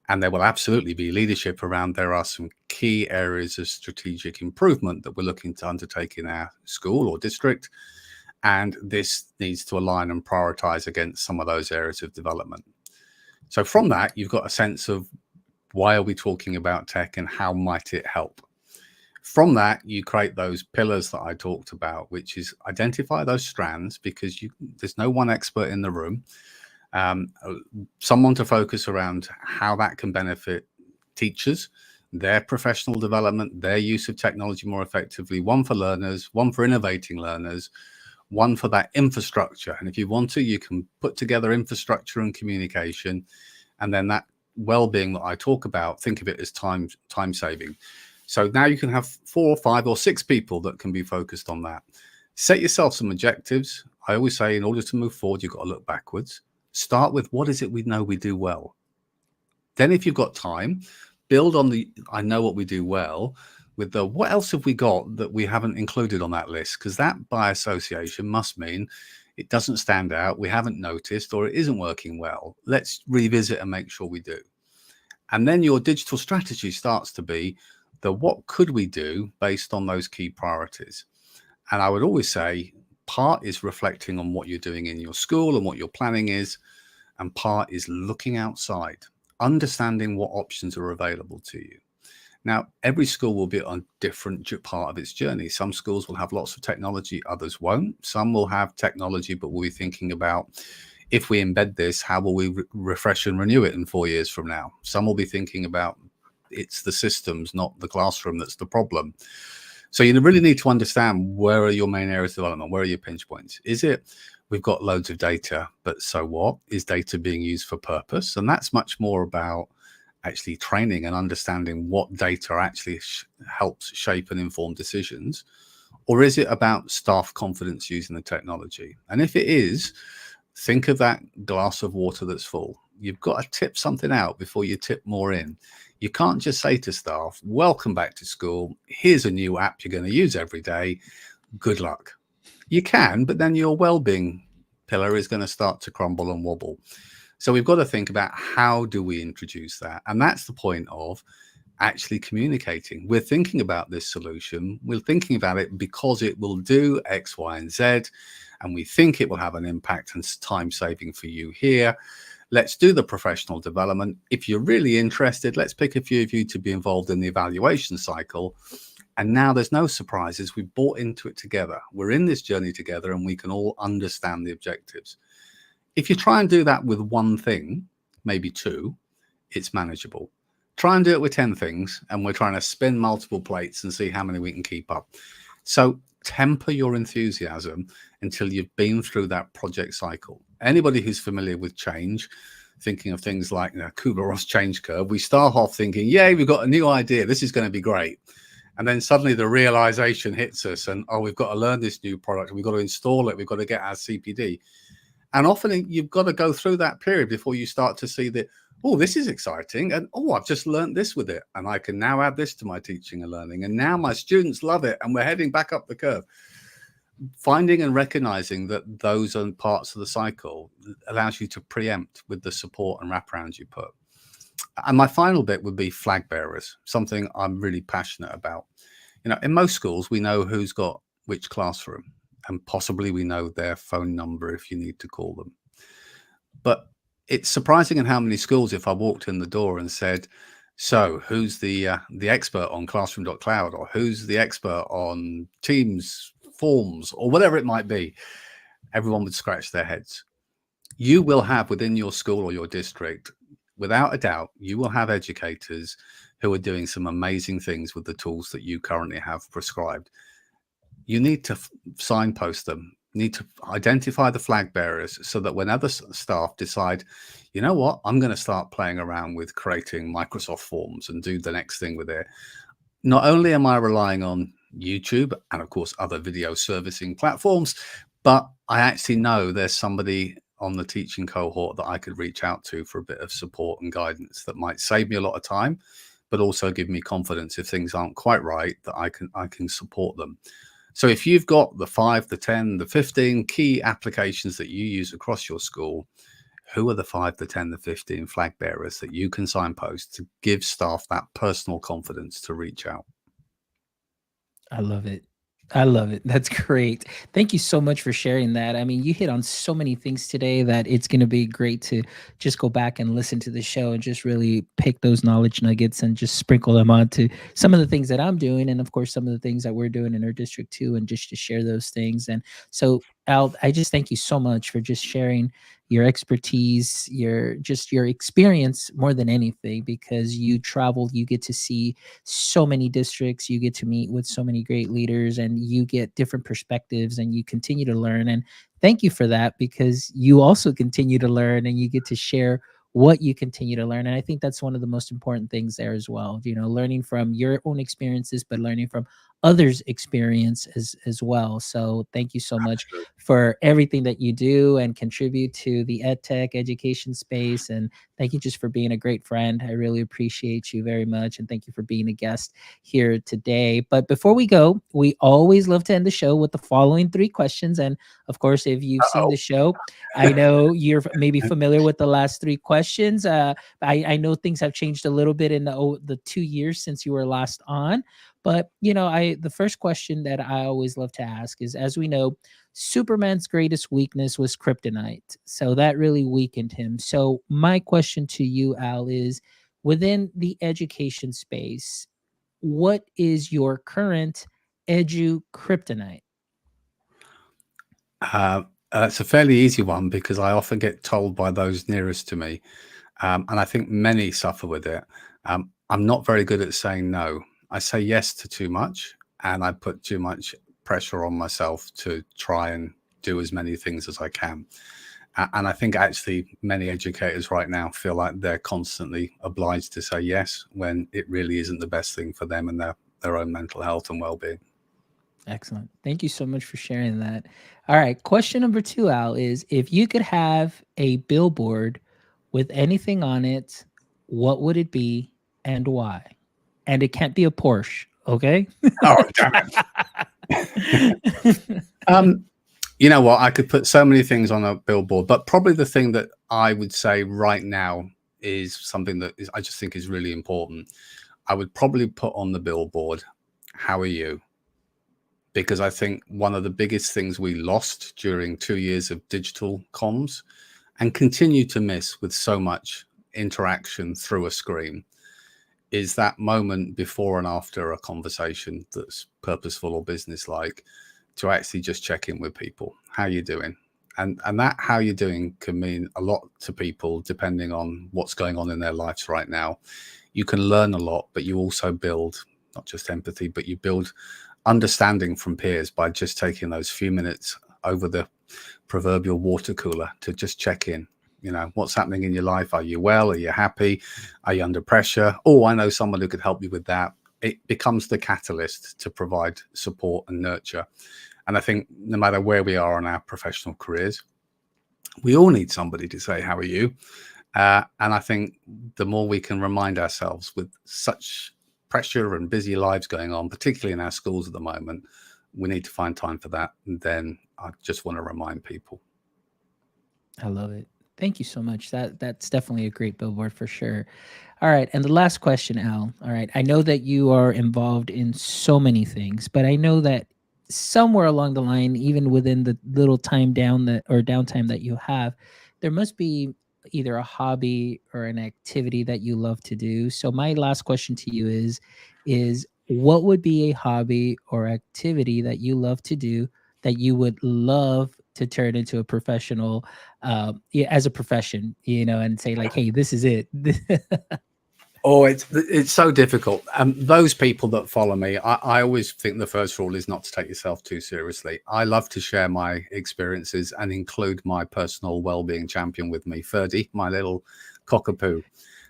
And there will absolutely be leadership around, there are some key areas of strategic improvement that we're looking to undertake in our school or district. And this needs to align and prioritize against some of those areas of development. So from that, you've got a sense of, why are we talking about tech and how might it help? From that, you create those pillars that I talked about, which is identify those strands, because there's no one expert in the room. Someone to focus around how that can benefit teachers, their professional development, their use of technology more effectively, one for learners, one for innovating learners, one for that infrastructure. And if you want to, you can put together infrastructure and communication, and then that well-being that I talk about, think of it as time saving. So now you can have 4 or 5 or 6 people that can be focused on that. Set yourself some objectives. I always say, in order to move forward, you've got to look backwards. Start with, what is it we know we do well? Then if you've got time, build on the, I know what we do well, with the, what else have we got that we haven't included on that list? Because that by association must mean it doesn't stand out, we haven't noticed, or it isn't working well. Let's revisit and make sure we do. And then your digital strategy starts to be the, what could we do based on those key priorities? And I would always say, part is reflecting on what you're doing in your school and what your planning is, and part is looking outside, understanding what options are available to you. Now, every school will be on a different part of its journey. Some schools will have lots of technology, others won't. Some will have technology, but we'll be thinking about, if we embed this, how will we refresh and renew it in 4 years from now? Some will be thinking about, it's the systems, not the classroom, that's the problem. So you really need to understand, where are your main areas of development? Where are your pinch points? Is it, we've got loads of data, but so what? Is data being used for purpose? And that's much more about actually training and understanding what data actually helps shape and inform decisions. Or is it about staff confidence using the technology? And if it is, think of that glass of water that's full. You've got to tip something out before you tip more in. You can't just say to staff, welcome back to school, here's a new app you're going to use every day, good luck. You can, but then your well-being pillar is going to start to crumble and wobble. So we've got to think about, how do we introduce that? And that's the point of actually communicating. We're thinking about this solution. We're thinking about it because it will do X, Y, and Z, and we think it will have an impact and time saving for you here. Let's do the professional development. If you're really interested, let's pick a few of you to be involved in the evaluation cycle. And now there's no surprises. We've bought into it together. We're in this journey together, and we can all understand the objectives. If you try and do that with one thing, maybe two, it's manageable. Try and do it with 10 things, and we're trying to spin multiple plates and see how many we can keep up. So temper your enthusiasm until you've been through that project cycle. Anybody who's familiar with change, thinking of things like Kubler-Ross change curve, we start off thinking, yay, we've got a new idea, this is going to be great. And then suddenly the realization hits us, and we've got to learn this new product, we've got to install it, we've got to get our CPD. And often you've got to go through that period before you start to see that, oh, this is exciting. And oh, I've just learned this with it. And I can now add this to my teaching and learning. And now my students love it. And we're heading back up the curve. Finding and recognizing that those are parts of the cycle allows you to preempt with the support and wraparound you put. And my final bit would be flag bearers, something I'm really passionate about. In most schools, we know who's got which classroom, and possibly we know their phone number if you need to call them. But it's surprising in how many schools, if I walked in the door and said, so who's the expert on classroom.cloud, or who's the expert on Teams forms, or whatever it might be, everyone would scratch their heads. You will have within your school or your district, without a doubt, you will have educators who are doing some amazing things with the tools that you currently have prescribed. You need to signpost them, need to identify the flag bearers, so that when other staff decide, you know what, I'm going to start playing around with creating Microsoft Forms and do the next thing with it. Not only am I relying on YouTube and of course other video servicing platforms, but I actually know there's somebody on the teaching cohort that I could reach out to for a bit of support and guidance that might save me a lot of time, but also give me confidence if things aren't quite right, that I can support them. So if you've got the 5, the 10, the 15 key applications that you use across your school, who are the 5, the 10, the 15 flag bearers that you can signpost to give staff that personal confidence to reach out? I love it. I love it. That's great. Thank you so much for sharing that. I mean, you hit on so many things today that it's going to be great to just go back and listen to the show and just really pick those knowledge nuggets and just sprinkle them onto some of the things that I'm doing. And of course, some of the things that we're doing in our district too, and just to share those things. And so, Al, I just thank you so much for just sharing your expertise, your experience more than anything, because you traveled, you get to see so many districts, you get to meet with so many great leaders, and you get different perspectives, and you continue to learn. And thank you for that, because you also continue to learn and you get to share what you continue to learn. And I think that's one of the most important things there as well, learning from your own experiences, but learning from others' experience as well. So thank you so much Absolutely. for everything that you do and contribute to the ed tech education space. And thank you just for being a great friend. I really appreciate you very much. And thank you for being a guest here today. But before we go, we always love to end the show with the following 3 questions. And of course, if you've seen Uh-oh. the show, I know you're maybe familiar with the last 3 questions. I know things have changed a little bit in the 2 years since you were last on. But the first question that I always love to ask is, as we know, Superman's greatest weakness was kryptonite. So that really weakened him. So my question to you, Al, is, within the education space, what is your current edu kryptonite? It's a fairly easy one because I often get told by those nearest to me, and I think many suffer with it. I'm not very good at saying no. I say yes to too much, and I put too much pressure on myself to try and do as many things as I can. And I think actually many educators right now feel like they're constantly obliged to say yes when it really isn't the best thing for them and their own mental health and well-being. Excellent. Thank you so much for sharing that. All right. Question number 2, Al, is if you could have a billboard with anything on it, what would it be and why? And it can't be a Porsche, okay? Oh, damn it. You know what? I could put so many things on a billboard, but probably the thing that I would say right now is something that I just think is really important. I would probably put on the billboard, "How are you?" Because I think one of the biggest things we lost during 2 years of digital comms and continue to miss with so much interaction through a screen is that moment before and after a conversation that's purposeful or business-like, to actually just check in with people. How you doing? And that how you doing can mean a lot to people depending on what's going on in their lives right now. You can learn a lot, but you also build not just empathy, but you build understanding from peers by just taking those few minutes over the proverbial water cooler to just check in. You know, what's happening in your life? Are you well? Are you happy? Are you under pressure? Oh, I know someone who could help you with that. It becomes the catalyst to provide support and nurture. And I think no matter where we are in our professional careers, we all need somebody to say, "How are you?" And I think the more we can remind ourselves with such pressure and busy lives going on, particularly in our schools at the moment, we need to find time for that. And then I just want to remind people. I love it. Thank you so much. That's definitely a great billboard for sure. All right, and the last question, Al. All right, I know that you are involved in so many things, but I know that somewhere along the line, even within the little time down that or downtime that you have, there must be either a hobby or an activity that you love to do. So my last question to you is what would be a hobby or activity that you love to do that you would love to turn into a professional yeah, as a profession, and say like, hey, this is it. Oh, it's so difficult. Those people that follow me, I always think the first rule is not to take yourself too seriously. I love to share my experiences and include my personal well-being champion with me, Ferdy, my little cockapoo.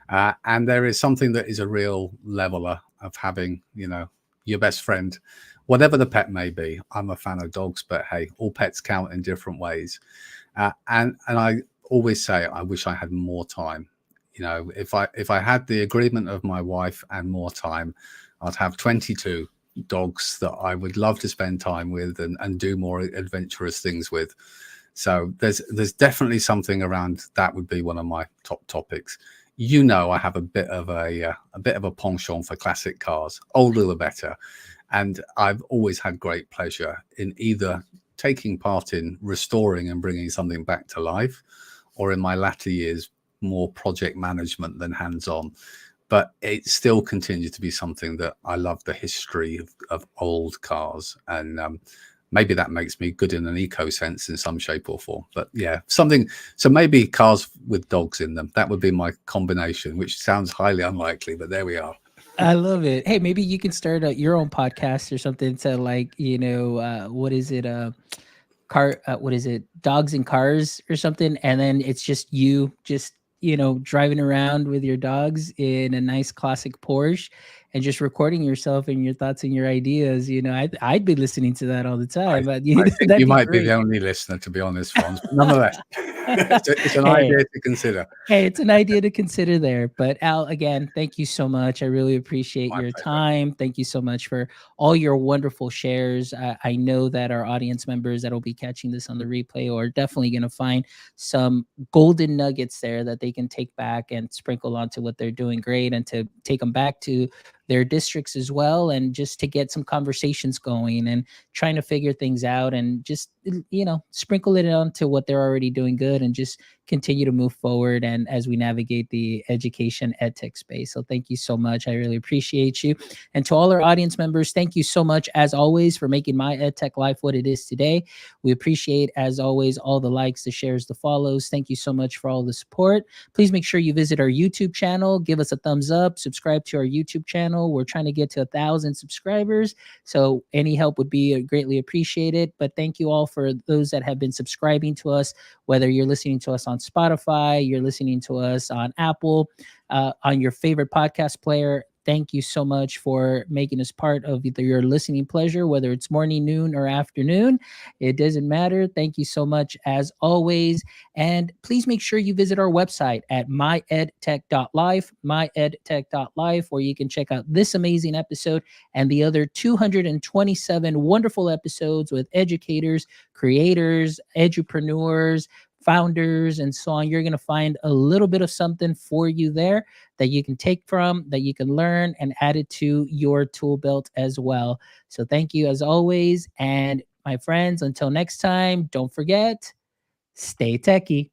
And there is something that is a real leveler of having, your best friend, whatever the pet may be. I'm a fan of dogs, but hey, all pets count in different ways. And I always say I wish I had more time. If I had the agreement of my wife and more time, I'd have 22 dogs that I would love to spend time with and do more adventurous things with. So there's definitely something around that would be one of my top topics. I have a bit of a penchant for classic cars, older the better, and I've always had great pleasure in either taking part in restoring and bringing something back to life, or in my latter years more project management than hands-on. But it still continues to be something that I love, the history of old cars, and maybe that makes me good in an eco sense in some shape or form. But yeah, something. So maybe cars with dogs in them. That would be my combination, which sounds highly unlikely, but there we are. I love it. Hey, maybe you can start your own podcast or something to like, what is it? Car, what is it? Dogs and cars or something. And then it's just you just, driving around with your dogs in a nice classic Porsche and just recording yourself and your thoughts and your ideas. I'd be listening to that all the time, but I think that'd you be might be great. the only listener, to be honest, Franz. But nonetheless, it's an Hey, idea to consider. hey, it's an idea to consider there. But Al, again, thank you so much. I really appreciate My your pleasure. time. Thank you so much for all your wonderful shares. I know that our audience members that will be catching this on the replay are definitely going to find some golden nuggets there that they can take back and sprinkle onto what they're doing great and to take them back to their districts as well, and just to get some conversations going and trying to figure things out, and just sprinkle it onto what they're already doing good, and just continue to move forward and as we navigate the education edtech space. So thank you so much. I really appreciate you. And to all our audience members, thank you so much as always for making my edtech life what it is today. We appreciate, as always, all the likes, the shares, the follows. Thank you so much for all the support. Please make sure you visit our YouTube channel, give us a thumbs up, subscribe to our YouTube channel. We're trying to get to 1,000 subscribers, so any help would be greatly appreciated. But thank you all for those that have been subscribing to us, whether you're listening to us on Spotify, you're listening to us on Apple, on your favorite podcast player. Thank you so much for making us part of either your listening pleasure, whether it's morning, noon, or afternoon. It doesn't matter. Thank you so much as always. And please make sure you visit our website at myedtech.life, myedtech.life, where you can check out this amazing episode and the other 227 wonderful episodes with educators, creators, edupreneurs, founders, and so on. You're going to find a little bit of something for you there that you can take from, that you can learn and add it to your tool belt as well. So thank you as always. And my friends, until next time, don't forget, stay techie.